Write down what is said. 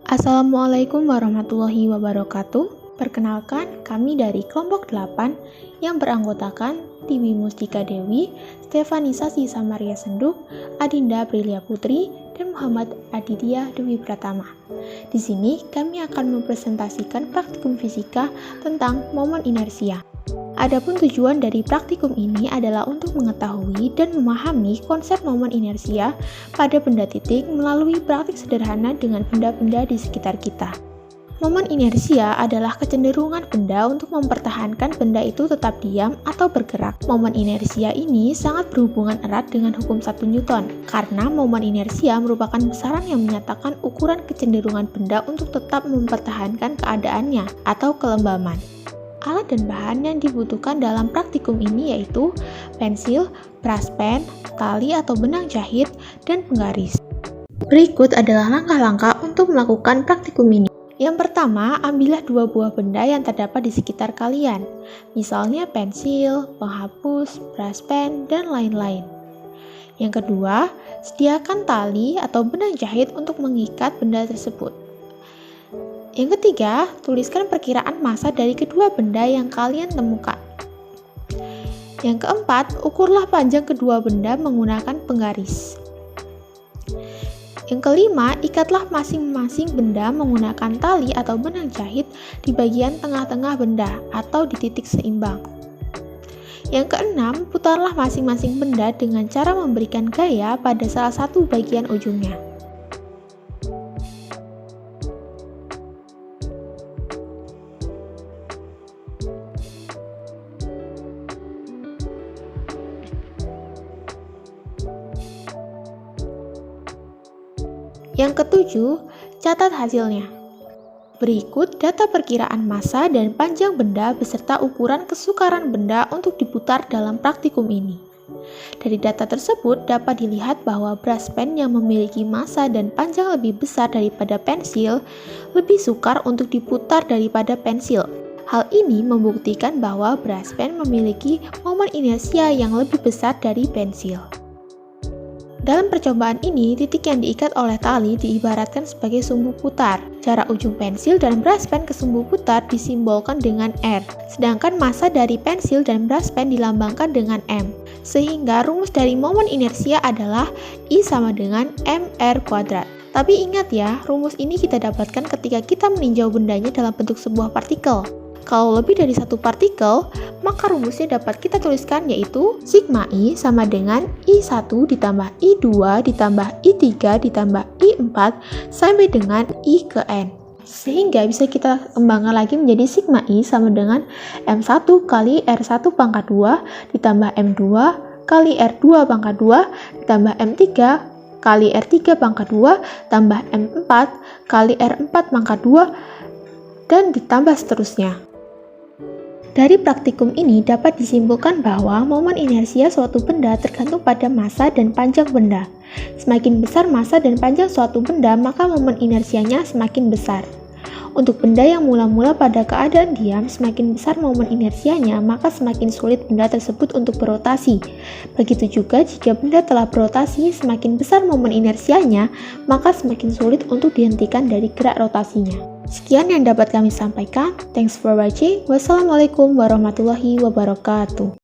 Assalamualaikum warahmatullahi wabarakatuh. Perkenalkan, kami dari kelompok 8 yang beranggotakan Tiwi Mustika Dewi, Stefanisa Sisa Maria Senduk, Adinda Aprilia Putri, dan Muhammad Aditya Dewi Pratama. Di sini kami akan mempresentasikan praktikum fisika tentang momen inersia. Adapun tujuan dari praktikum ini adalah untuk mengetahui dan memahami konsep momen inersia pada benda titik melalui praktik sederhana dengan benda-benda di sekitar kita. Momen inersia adalah kecenderungan benda untuk mempertahankan benda itu tetap diam atau bergerak. Momen inersia ini sangat berhubungan erat dengan hukum 1 Newton, karena momen inersia merupakan besaran yang menyatakan ukuran kecenderungan benda untuk tetap mempertahankan keadaannya atau kelembaman. Alat dan bahan yang dibutuhkan dalam praktikum ini yaitu pensil, brush pen, tali atau benang jahit, dan penggaris. Berikut adalah langkah-langkah untuk melakukan praktikum ini. Yang pertama, ambillah 2 buah benda yang terdapat di sekitar kalian, misalnya pensil, penghapus, brush pen, dan lain-lain. Yang kedua, sediakan tali atau benang jahit untuk mengikat benda tersebut. Yang ketiga, tuliskan perkiraan massa dari kedua benda yang kalian temukan. Yang keempat, ukurlah panjang kedua benda menggunakan penggaris. Yang kelima, ikatlah masing-masing benda menggunakan tali atau benang jahit di bagian tengah-tengah benda atau di titik seimbang. Yang keenam, putarlah masing-masing benda dengan cara memberikan gaya pada salah satu bagian ujungnya. Yang ketujuh, catat hasilnya. Berikut data perkiraan massa dan panjang benda beserta ukuran kesukaran benda untuk diputar dalam praktikum ini. Dari data tersebut dapat dilihat bahwa brush pen yang memiliki massa dan panjang lebih besar daripada pensil lebih sukar untuk diputar daripada pensil. Hal ini membuktikan bahwa brush pen memiliki momen inersia yang lebih besar dari pensil. Dalam percobaan ini, titik yang diikat oleh tali diibaratkan sebagai sumbu putar. Jarak ujung pensil dan brush pen ke sumbu putar disimbolkan dengan R, sedangkan massa dari pensil dan brush pen dilambangkan dengan M. Sehingga rumus dari momen inersia adalah I sama dengan mR kuadrat. Tapi ingat ya, rumus ini kita dapatkan ketika kita meninjau bendanya dalam bentuk sebuah partikel. Kalau lebih dari satu partikel, maka rumusnya dapat kita tuliskan yaitu sigma I sama dengan I1 ditambah I2 ditambah I3 ditambah I4 sampai dengan I ke N. Sehingga bisa kita kembangkan lagi menjadi sigma I sama dengan M1 kali R1 pangkat 2 ditambah M2 kali R2 pangkat 2 ditambah M3 kali R3 pangkat 2 tambah M4 kali R4 pangkat 2 dan ditambah seterusnya. Dari praktikum ini dapat disimpulkan bahwa momen inersia suatu benda tergantung pada massa dan panjang benda. Semakin besar massa dan panjang suatu benda, maka momen inersianya semakin besar. Untuk benda yang mula-mula pada keadaan diam, semakin besar momen inersianya, maka semakin sulit benda tersebut untuk berotasi. Begitu juga jika benda telah berotasi, semakin besar momen inersianya, maka semakin sulit untuk dihentikan dari gerak rotasinya. Sekian yang dapat kami sampaikan. Thanks for watching. Wassalamualaikum warahmatullahi wabarakatuh.